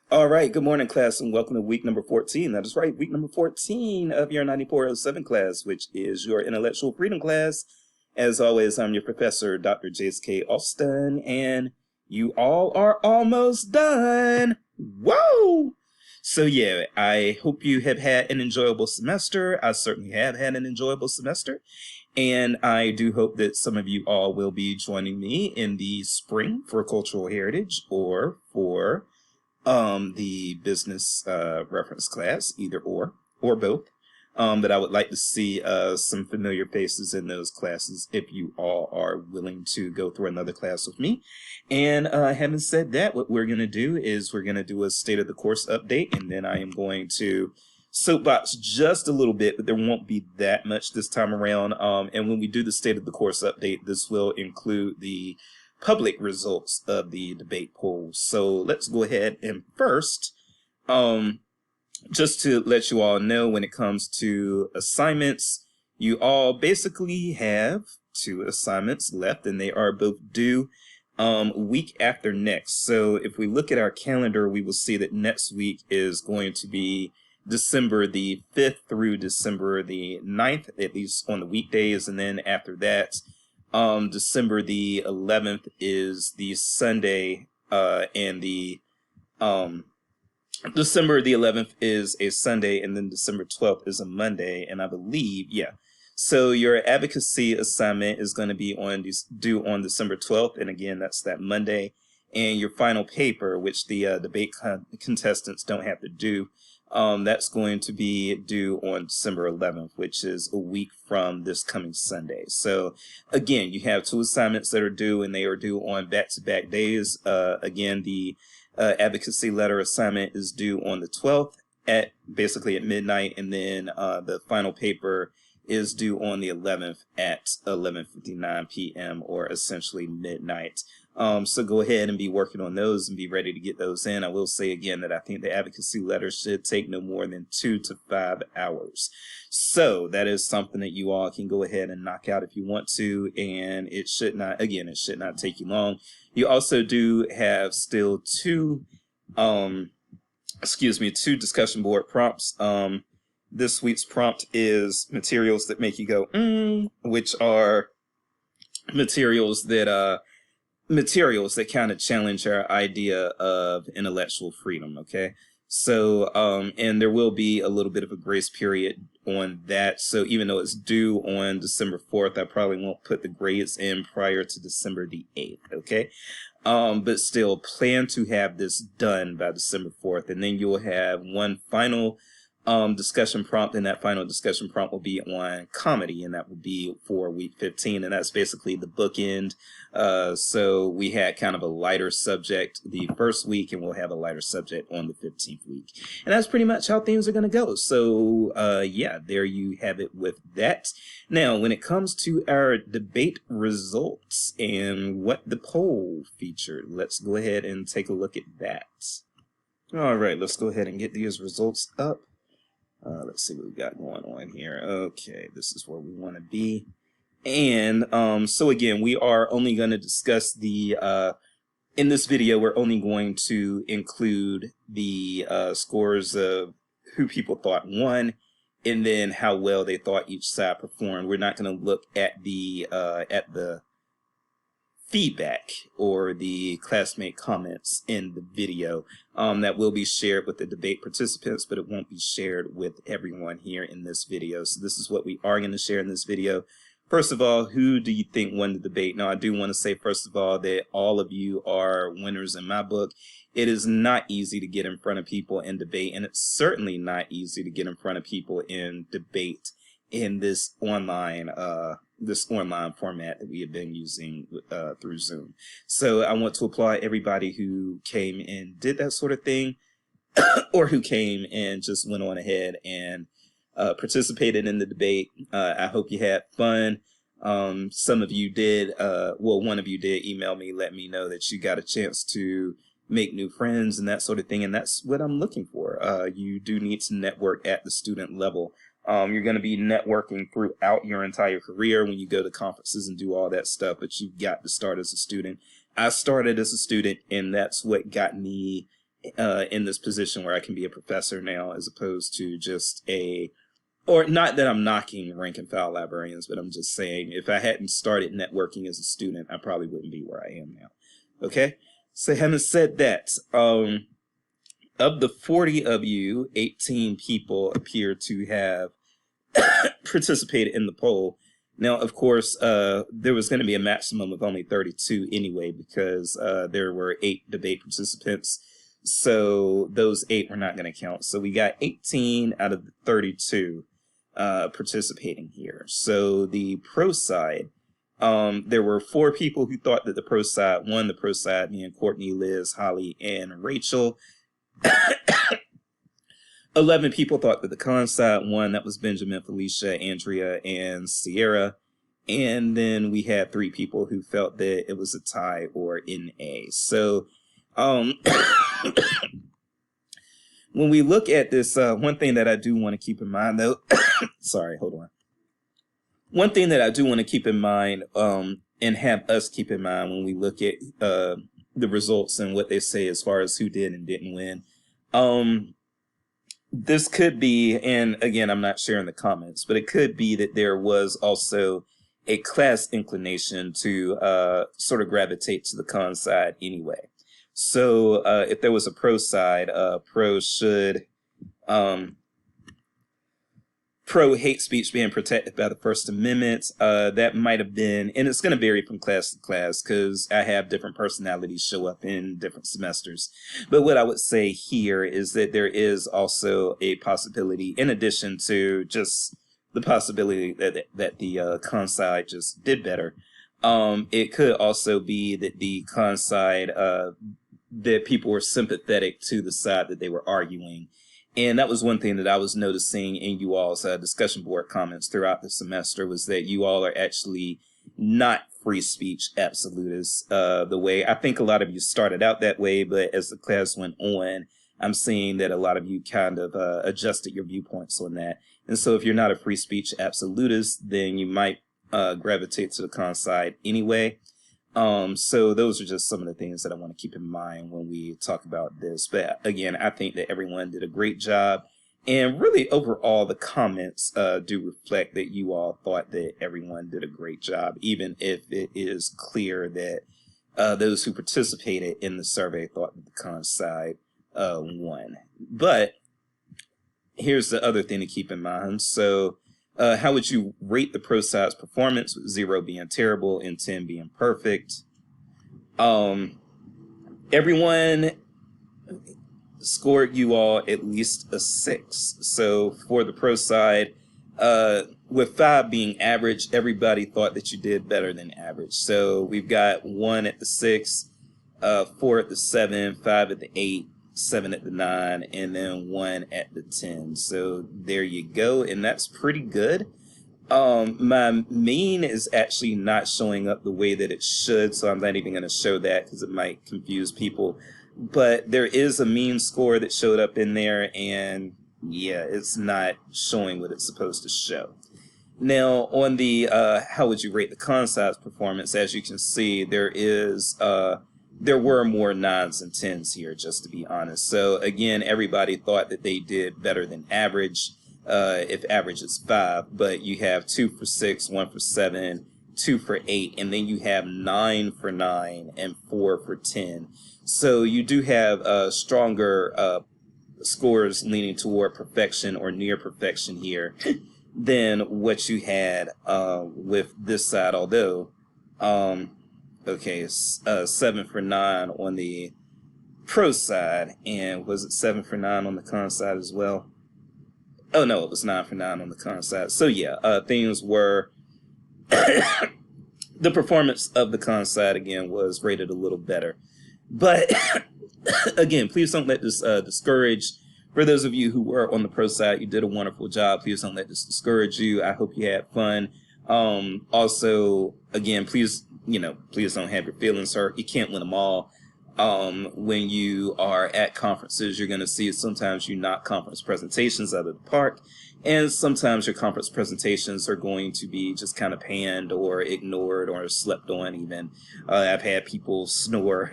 All right, good morning, class, and welcome to week number 14. That is right, week number 14 of your 9407 class, which is your intellectual freedom class. As always, I'm your professor, Dr. J.S.K. Austin, and you all are almost done. Whoa! So, yeah, I hope you have had an enjoyable semester. I certainly have had an enjoyable semester. And I do hope that some of you all will be joining me in the spring for cultural heritage or for the business reference class, either or both. But I would like to see some familiar faces in those classes if you all are willing to go through another class with me. And having said that, what we're going to do is we're going to do a state of the course update, and then I am going to soapbox just a little bit, but there won't be that much this time around. And when we do the state of the course update, this will include the public results of the debate poll. So let's go ahead and first, just to let you all know, when it comes to assignments, you all basically have 2 assignments left, and they are both due week after next. So if we look at our calendar, we will see that next week is going to be December the 5th through December the 9th, at least on the weekdays. And then after that, December the 11th is the Sunday, and the December the 11th is a Sunday, and then December 12th is a Monday, and I believe, yeah. So your advocacy assignment is going to be due on December 12th, and again, that's that Monday. And your final paper, which the debate contestants don't have to do, that's going to be due on December 11th, which is a week from this coming Sunday. So again, you have 2 assignments that are due, and they are due on back-to-back days. Again, the advocacy letter assignment is due on the 12th at midnight, and then the final paper is due on the 11th at 11:59 p.m. or essentially midnight. So go ahead and be working on those and be ready to get those in. I will say again that I think the advocacy letter should take no more than 2 to 5 hours. So that is something that you all can go ahead and knock out if you want to, and it should not take you long. You also do have still 2 discussion board prompts. This week's prompt is materials that make you go, which are materials that kind of challenge our idea of intellectual freedom, okay? So, and there will be a little bit of a grace period on that. So even though it's due on December 4th, I probably won't put the grades in prior to December the 8th, okay? But still plan to have this done by December 4th. And then you'll have one final discussion prompt, and that final discussion prompt will be on comedy, and that will be for week 15, and that's basically the bookend. So we had kind of a lighter subject the first week, and we'll have a lighter subject on the 15th week, and that's pretty much how things are going to go. So yeah, there you have it with that. Now, when it comes to our debate results and what the poll featured, let's go ahead and take a look at that. All right, let's go ahead and get these results up. Let's see what we got going on here. Okay, this is where we want to be. And so again, we are only going to discuss in this video, we're only going to include the scores of who people thought won, and then how well they thought each side performed. We're not going to look at the feedback or the classmate comments in the video. That will be shared with the debate participants, but it won't be shared with everyone here in this video. So this is what we are going to share in this video. First of all, who do you think won the debate? Now, I do want to say, first of all, that all of you are winners in my book. It is not easy to get in front of people and debate, and it's certainly not easy to get in front of people and debate in this online format that we have been using through Zoom. So I want to applaud everybody who came and did that sort of thing, or who came and just went on ahead and participated in the debate. I hope you had fun. Some of you did, one of you did email me, let me know that you got a chance to make new friends and that sort of thing, and that's what I'm looking for. You do need to network at the student level. You're going to be networking throughout your entire career when you go to conferences and do all that stuff, but you've got to start as a student. I started as a student, and that's what got me in this position where I can be a professor now, as opposed to just or not that I'm knocking rank and file librarians, but I'm just saying if I hadn't started networking as a student, I probably wouldn't be where I am now. Okay? So having said that, of the 40 of you, 18 people appear to have participated in the poll. Now, of course, there was going to be a maximum of only 32 anyway, because there were 8 debate participants. So those 8 were not going to count. So we got 18 out of the 32 participating here. So the pro side, there were 4 people who thought that the pro side won. The pro side being Courtney, Liz, Holly, and Rachel. 11 people thought that the con side won. That was Benjamin, Felicia, Andrea, and Sierra. And then we had 3 people who felt that it was a tie or NA. So when we look at this, one thing that I do want to keep in mind, though, sorry, hold on. One thing that I do want to keep in mind, and have us keep in mind when we look at the results and what they say as far as who did and didn't win. This could be, and again, I'm not sharing the comments, but it could be that there was also a class inclination to sort of gravitate to the con side anyway. So if there was a pro side, pro should, pro hate speech being protected by the First Amendment, that might have been, and it's going to vary from class to class because I have different personalities show up in different semesters. But what I would say here is that there is also a possibility, in addition to just the possibility that the con side just did better, it could also be that the con side, that people were sympathetic to the side that they were arguing. And that was one thing that I was noticing in you all's discussion board comments throughout the semester, was that you all are actually not free speech absolutists the way. I think a lot of you started out that way, but as the class went on, I'm seeing that a lot of you kind of adjusted your viewpoints on that. And so if you're not a free speech absolutist, then you might gravitate to the con side anyway. So those are just some of the things that I want to keep in mind when we talk about this. But again, I think that everyone did a great job. And really, overall, the comments do reflect that you all thought that everyone did a great job, even if it is clear that those who participated in the survey thought that the con side won. But here's the other thing to keep in mind. So how would you rate the pro side's performance, with 0 being terrible and 10 being perfect? Everyone scored you all at least a 6. So for the pro side, with 5 being average, everybody thought that you did better than average. So we've got 1 at the 6, 4 at the 7, 5 at the 8, 7 at the 9, and then 1 at the 10. So there you go, and that's pretty good. My mean is actually not showing up the way that it should, so I'm not even going to show that because it might confuse people. But there is a mean score that showed up in there, and yeah, it's not showing what it's supposed to show. Now, on the how would you rate the con side's performance, as you can see, there were more 9s and 10s here, just to be honest. So again, everybody thought that they did better than average, if average is 5, but you have 2 for 6, 1 for 7, 2 for 8, and then you have 9 for 9 and 4 for 10. So you do have stronger scores leaning toward perfection or near perfection here than what you had with this side, although okay, 7 for 9 on the pro side, and was it 7 for 9 on the con side as well? Oh no, it was 9 for 9 on the con side. So yeah, things were the performance of the con side again was rated a little better. But again, please don't let this discourage. For those of you who were on the pro side, you did a wonderful job. Please don't let this discourage you. I hope you had fun. Also, again, please don't have your feelings hurt. You can't win them all. When you are at conferences, you're going to see sometimes you knock conference presentations out of the park, and sometimes your conference presentations are going to be just kind of panned or ignored or slept on even. I've had people snore,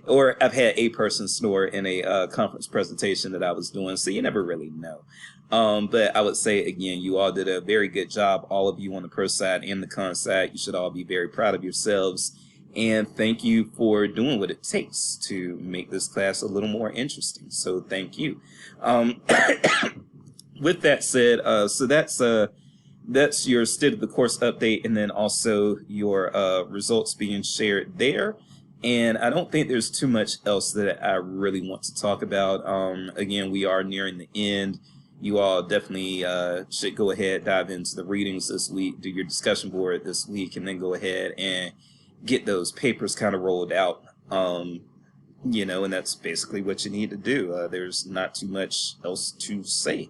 or I've had a person snore in a conference presentation that I was doing, so you never really know. But I would say, again, you all did a very good job, all of you on the pro side and the con side. You should all be very proud of yourselves. And thank you for doing what it takes to make this class a little more interesting. So thank you. With that said, so that's your state of the course update, and then also your results being shared there. And I don't think there's too much else that I really want to talk about. Again, we are nearing the end. You all definitely should go ahead, dive into the readings this week, do your discussion board this week, and then go ahead and get those papers kind of rolled out, and that's basically what you need to do. There's not too much else to say,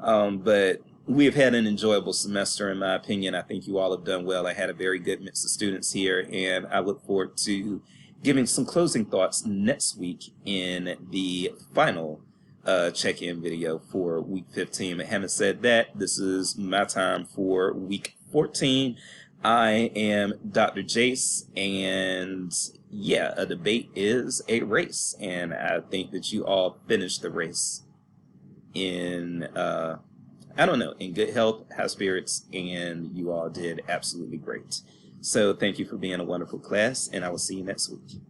but we have had an enjoyable semester, in my opinion. I think you all have done well. I had a very good mix of students here, and I look forward to giving some closing thoughts next week in the final check-in video for week 15. But having said that, this is my time for week 14. I am Dr. Jace, and yeah, a debate is a race, and I think that you all finished the race in, in good health, high spirits, and you all did absolutely great. So thank you for being a wonderful class, and I will see you next week.